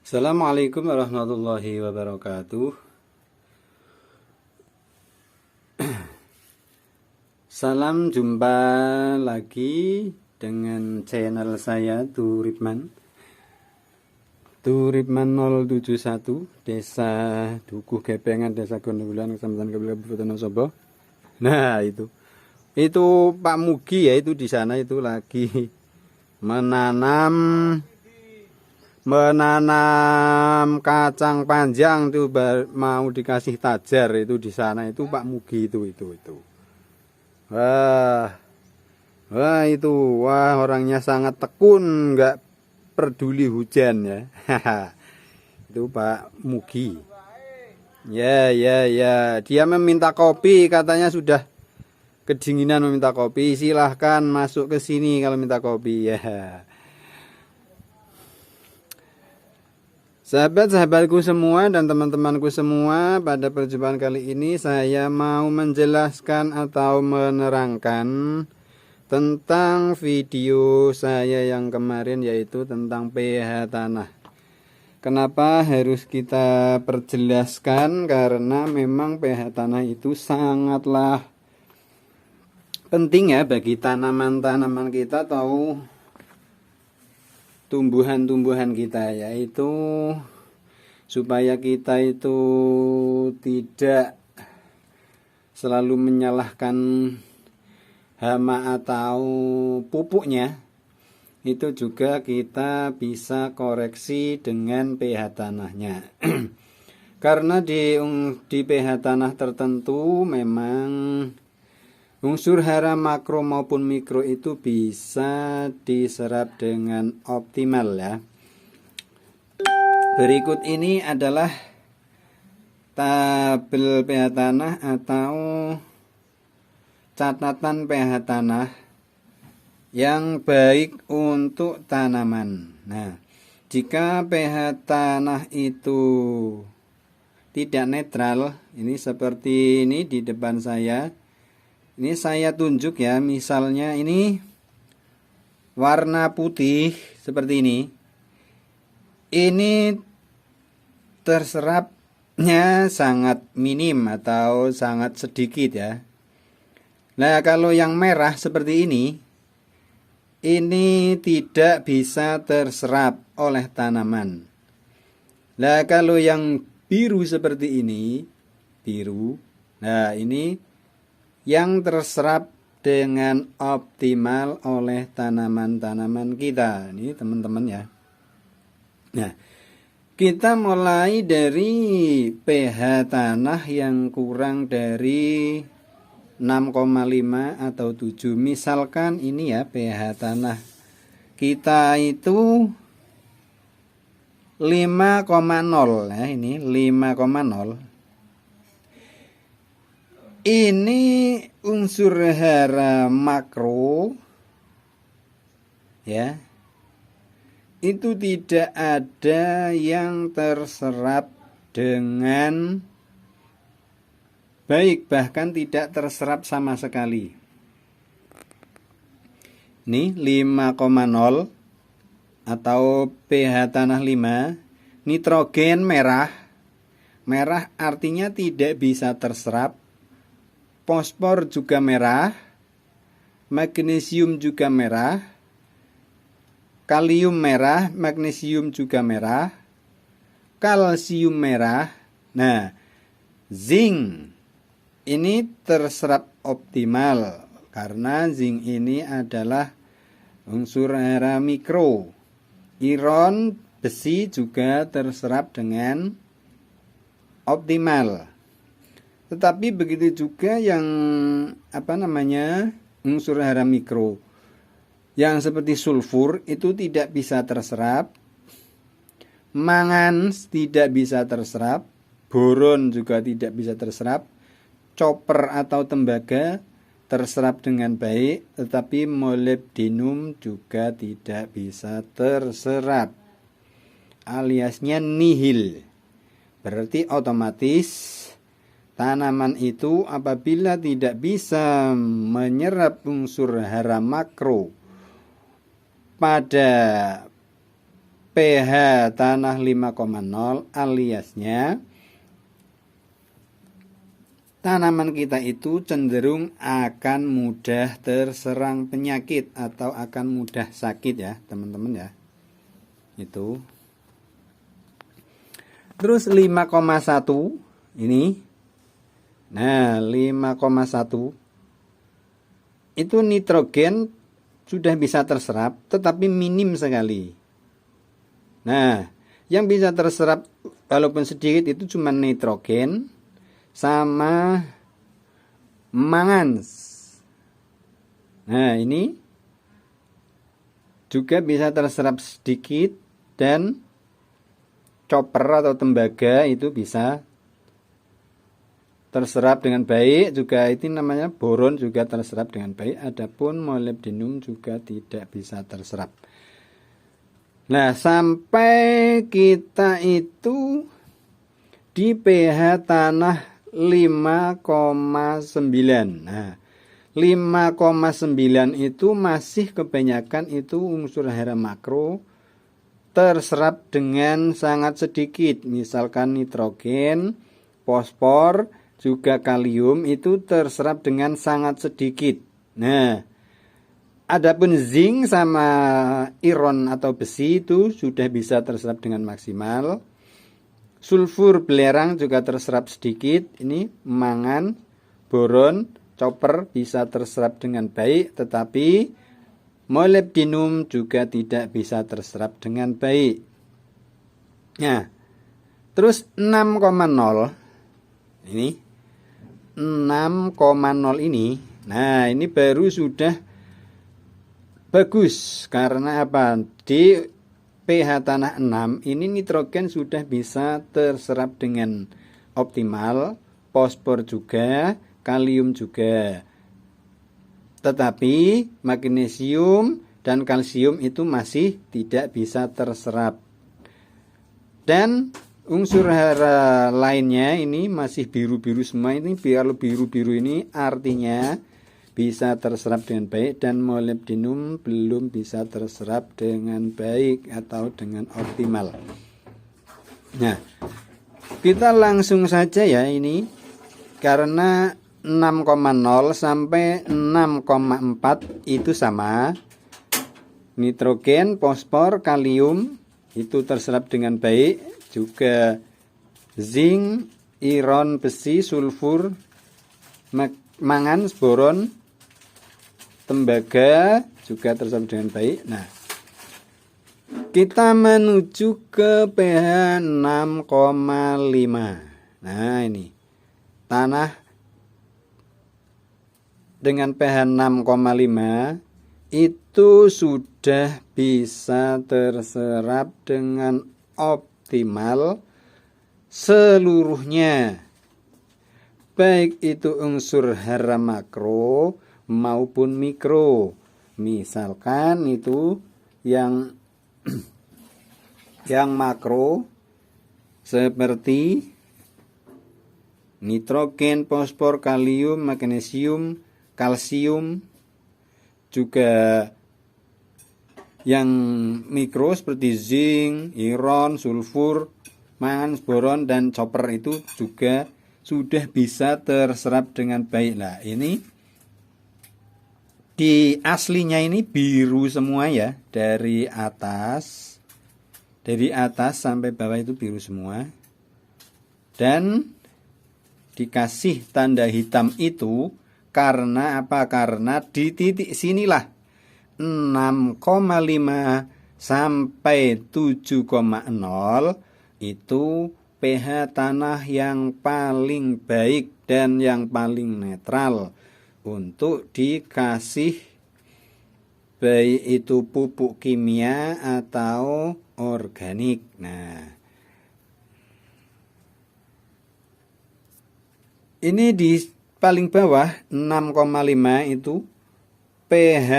Assalamualaikum warahmatullahi wabarakatuh. Salam jumpa lagi dengan channel saya Turipman 071 Desa Dukuh Gepengan, Desa Gondobulan, Kecamatan Kabupaten Wonosobo. Nah, itu Pak Mugi ya, itu di sana itu lagi menanam kacang panjang tuh, mau dikasih tajar itu di sana itu Pak Mugi itu. Wah, wah orangnya sangat tekun, nggak peduli hujan ya. Itu Pak Mugi. Ya, dia meminta kopi, katanya sudah kedinginan meminta kopi. Silahkan masuk ke sini kalau minta kopi ya. Sahabat-sahabatku semua dan teman-temanku semua, pada perjumpaan kali ini saya mau menjelaskan atau menerangkan tentang video saya yang kemarin, yaitu tentang pH tanah. Kenapa harus kita perjelaskan? Karena memang pH tanah itu sangatlah penting ya bagi tanaman-tanaman kita atau tumbuhan-tumbuhan kita, yaitu supaya kita itu tidak selalu menyalahkan hama atau pupuknya. Itu juga kita bisa koreksi dengan pH tanahnya. Karena di pH tanah tertentu memang unsur hara makro maupun mikro itu bisa diserap dengan optimal ya. Berikut ini adalah tabel pH tanah atau catatan pH tanah yang baik untuk tanaman. Nah, jika pH tanah itu tidak netral, ini seperti ini di depan saya. Ini saya tunjuk ya, misalnya ini warna putih seperti ini. Ini terserapnya sangat minim atau sangat sedikit ya. Nah, kalau yang merah seperti ini tidak bisa terserap oleh tanaman. Nah, kalau yang biru seperti ini, nah ini yang terserap dengan optimal oleh tanaman-tanaman kita. Ini teman-teman ya. Nah, kita mulai dari pH tanah yang kurang dari 6,5 atau 7. Misalkan ini ya pH tanah kita itu 5,0 ya, ini 5,0. Ini unsur hara makro ya, itu tidak ada yang terserap dengan baik, bahkan tidak terserap sama sekali. Ini 5,0 atau pH tanah 5. Nitrogen merah artinya tidak bisa terserap. Fosfor juga merah, magnesium juga merah, kalium merah, magnesium juga merah, kalsium merah. Nah, zinc ini terserap optimal karena zinc ini adalah unsur hara mikro. Iron, besi juga terserap dengan optimal. Tetapi begitu juga yang unsur hara mikro yang seperti sulfur itu tidak bisa terserap, mangan tidak bisa terserap, boron juga tidak bisa terserap, copper atau tembaga terserap dengan baik, tetapi molybdenum juga tidak bisa terserap, aliasnya nihil. Berarti otomatis tanaman itu apabila tidak bisa menyerap unsur hara makro pada pH tanah 5,0 aliasnya tanaman kita itu cenderung akan mudah terserang penyakit atau akan mudah sakit ya teman-teman ya. Itu. Terus 5,1 ini. Nah, 5,1 itu nitrogen sudah bisa terserap tetapi minim sekali. Nah, yang bisa terserap walaupun sedikit itu cuma nitrogen sama mangans. Nah, ini juga bisa terserap sedikit dan copper atau tembaga itu bisa terserap dengan baik, juga itu namanya boron juga terserap dengan baik, adapun molybdenum juga tidak bisa terserap. Nah, sampai kita itu di pH tanah 5,9. Nah, 5,9 itu masih kebanyakan itu unsur hara makro terserap dengan sangat sedikit, misalkan nitrogen, fosfor, juga kalium itu terserap dengan sangat sedikit. Nah, adapun zinc sama iron atau besi itu sudah bisa terserap dengan maksimal. Sulfur belerang juga terserap sedikit. Ini mangan, boron, copper bisa terserap dengan baik, tetapi molybdenum juga tidak bisa terserap dengan baik. Nah, terus 6,0 ini 6,0 ini. Nah, ini baru sudah bagus karena apa? Di pH tanah 6 ini nitrogen sudah bisa terserap dengan optimal, fosfor juga, kalium juga. Tetapi magnesium dan kalsium itu masih tidak bisa terserap. Dan unsur hara lainnya ini masih biru-biru semua. Ini kalau biru-biru ini artinya bisa terserap dengan baik, dan molybdenum belum bisa terserap dengan baik atau dengan optimal. Nah, kita langsung saja ya ini, karena 6,0 sampai 6,4 itu sama. Nitrogen, fosfor, kalium itu terserap dengan baik, juga zinc, iron, besi, sulfur, mangan, boron, tembaga juga terserap dengan baik. Nah, kita menuju ke pH 6,5. Nah, ini tanah dengan pH 6,5 itu sudah bisa terserap dengan optimal seluruhnya, baik itu unsur hara makro maupun mikro. Misalkan itu yang makro seperti nitrogen, fosfor, kalium, magnesium, kalsium, juga yang mikro seperti zinc, iron, sulfur, mangan, boron, dan copper itu juga sudah bisa terserap dengan baik. Nah, ini di aslinya ini biru semua ya, dari atas sampai bawah itu biru semua, dan dikasih tanda hitam itu karena apa? Karena di titik sinilah 6,5 sampai 7,0 itu pH tanah yang paling baik dan yang paling netral untuk dikasih baik itu pupuk kimia atau organik. Nah, ini di paling bawah 6,5 itu pH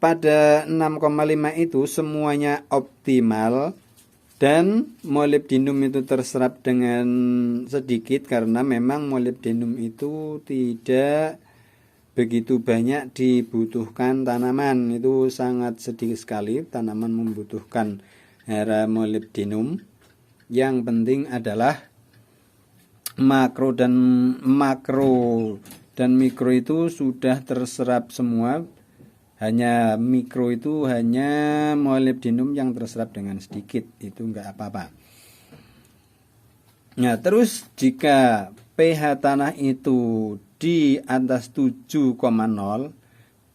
pada 6,5 itu semuanya optimal, dan molybdenum itu terserap dengan sedikit karena memang molybdenum itu tidak begitu banyak dibutuhkan tanaman, itu sangat sedikit sekali tanaman membutuhkan hara molybdenum. Yang penting adalah makro dan mikro itu sudah terserap semua. Hanya mikro itu hanya molybdenum yang terserap dengan sedikit, itu enggak apa-apa. Nah, terus jika pH tanah itu di atas 7,0,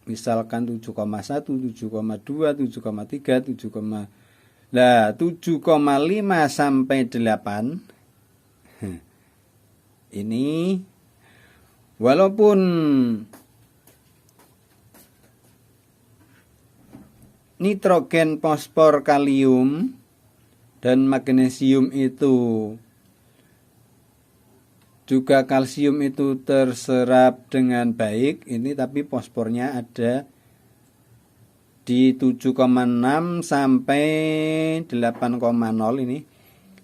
misalkan 7,1, 7,2, 7,3, 7,5 sampai 8. Ini walaupun nitrogen, fosfor, kalium dan magnesium itu juga kalsium itu terserap dengan baik ini, tapi fosfornya ada di 7,6 sampai 8,0 ini.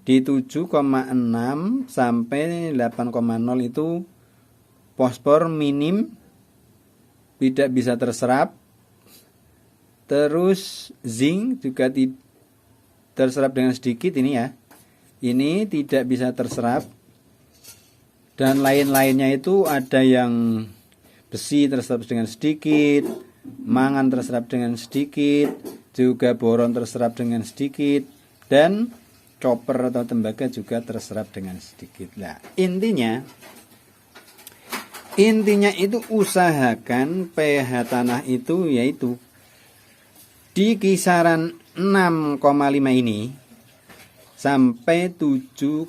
Di 7,6 sampai 8,0 itu fosfor minim, tidak bisa terserap. Terus zinc juga terserap dengan sedikit ini ya. Ini tidak bisa terserap. Dan lain-lainnya itu ada yang besi terserap dengan sedikit, mangan terserap dengan sedikit, juga boron terserap dengan sedikit, dan copper atau tembaga juga terserap dengan sedikit. Nah, intinya itu usahakan pH tanah itu yaitu di kisaran 6,5 ini sampai 7,0.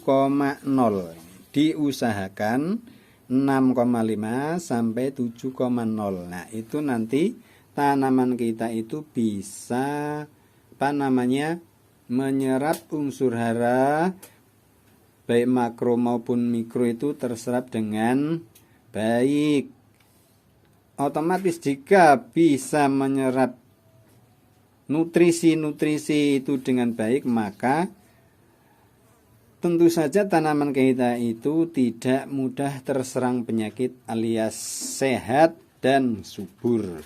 Diusahakan 6,5 sampai 7,0. Nah, itu nanti tanaman kita itu bisa menyerap unsur hara baik makro maupun mikro itu terserap dengan baik. Otomatis jika bisa menyerap nutrisi-nutrisi itu dengan baik, maka tentu saja tanaman kita itu tidak mudah terserang penyakit alias sehat dan subur.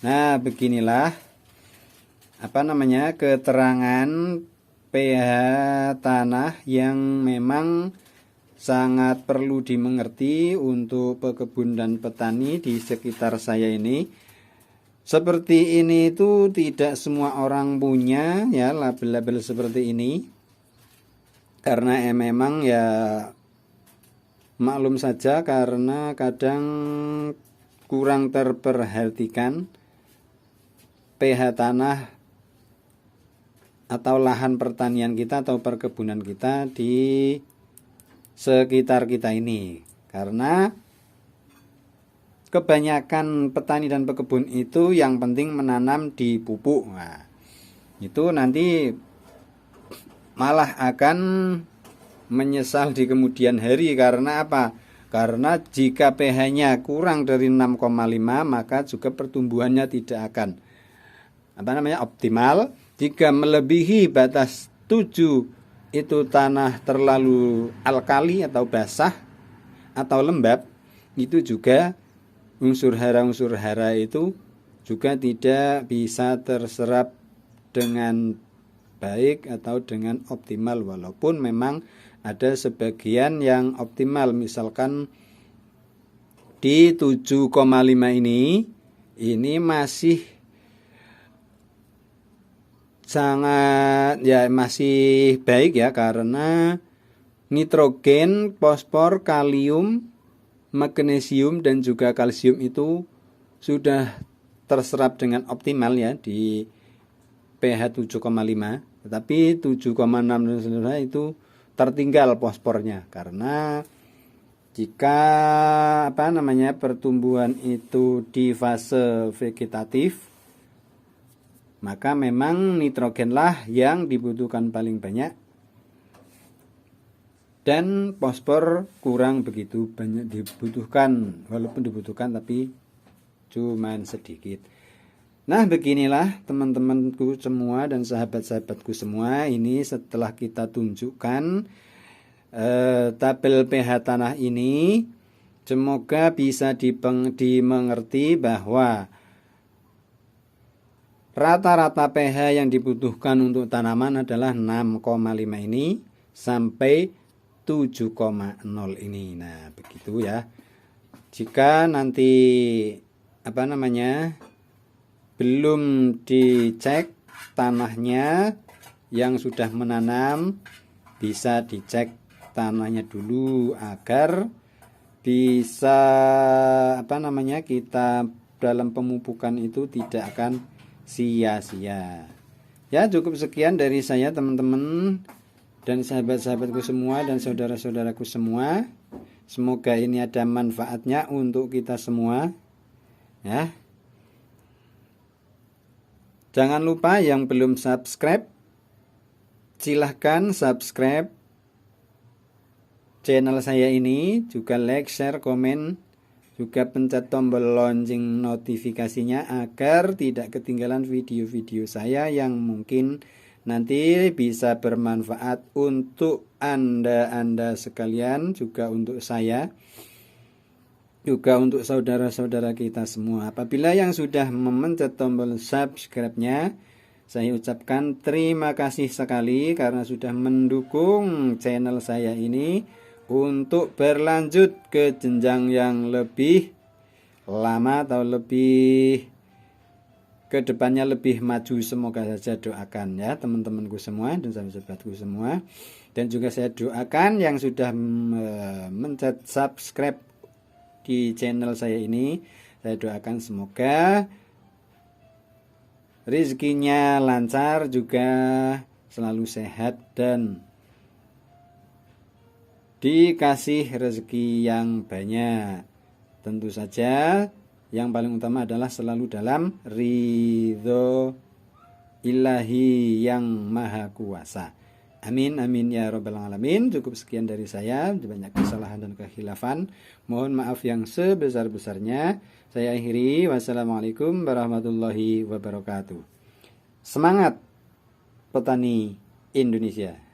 Nah, beginilah keterangan pH tanah yang memang sangat perlu dimengerti untuk pekebun dan petani di sekitar saya ini. Seperti ini itu tidak semua orang punya ya label-label seperti ini. Karena memang ya maklum saja karena kadang kurang terperhatikan pH tanah atau lahan pertanian kita atau perkebunan kita di sekitar kita ini. Karena kebanyakan petani dan pekebun itu yang penting menanam di pupuk. Nah, itu nanti malah akan menyesal di kemudian hari. Karena apa? Karena jika pH-nya kurang dari 6,5 maka juga pertumbuhannya tidak akan optimal. Jika melebihi batas 7 itu tanah terlalu alkali atau basah atau lembab, itu juga unsur hara itu juga tidak bisa terserap dengan baik atau dengan optimal, walaupun memang ada sebagian yang optimal. Misalkan di 7,5 ini masih sangat ya masih baik ya, karena nitrogen, fosfor, kalium, magnesium dan juga kalsium itu sudah terserap dengan optimal ya di pH 7,5. Tetapi 7,6 dan seterusnya itu tertinggal fosfornya, karena jika pertumbuhan itu di fase vegetatif, maka memang nitrogenlah yang dibutuhkan paling banyak dan fosfor kurang begitu banyak dibutuhkan, walaupun dibutuhkan tapi cuman sedikit. Nah, beginilah teman-temanku semua dan sahabat-sahabatku semua, ini setelah kita tunjukkan tabel pH tanah ini, Semoga bisa dimengerti bahwa rata-rata pH yang dibutuhkan untuk tanaman adalah 6,5 ini sampai 7,0 ini. Nah, begitu ya. Jika nanti belum dicek tanahnya yang sudah menanam, bisa dicek tanahnya dulu agar bisa kita dalam pemupukan itu tidak akan sia-sia. Ya, cukup sekian dari saya teman-teman dan sahabat-sahabatku semua dan saudara-saudaraku semua. Semoga ini ada manfaatnya untuk kita semua. Ya. Jangan lupa yang belum subscribe, silahkan subscribe channel saya ini, juga like, share, komen, juga pencet tombol lonceng notifikasinya agar tidak ketinggalan video-video saya yang mungkin nanti bisa bermanfaat untuk Anda sekalian, juga untuk saya, juga untuk saudara-saudara kita semua. Apabila yang sudah memencet tombol subscribe-nya, saya ucapkan terima kasih sekali karena sudah mendukung channel saya ini untuk berlanjut ke jenjang yang lebih lama atau lebih ke depannya lebih maju. Semoga saja, doakan ya teman-temanku semua dan sahabat-sahabatku semua. Dan juga saya doakan yang sudah mencet subscribe di channel saya ini, saya doakan semoga rezekinya lancar, juga selalu sehat dan dikasih rezeki yang banyak. Tentu saja yang paling utama adalah selalu dalam ridho ilahi yang maha kuasa. Amin amin ya rabbal alamin. Cukup sekian dari saya. Banyak kesalahan dan kekhilafan, mohon maaf yang sebesar-besarnya. Saya akhiri. Wassalamualaikum warahmatullahi wabarakatuh. Semangat petani Indonesia.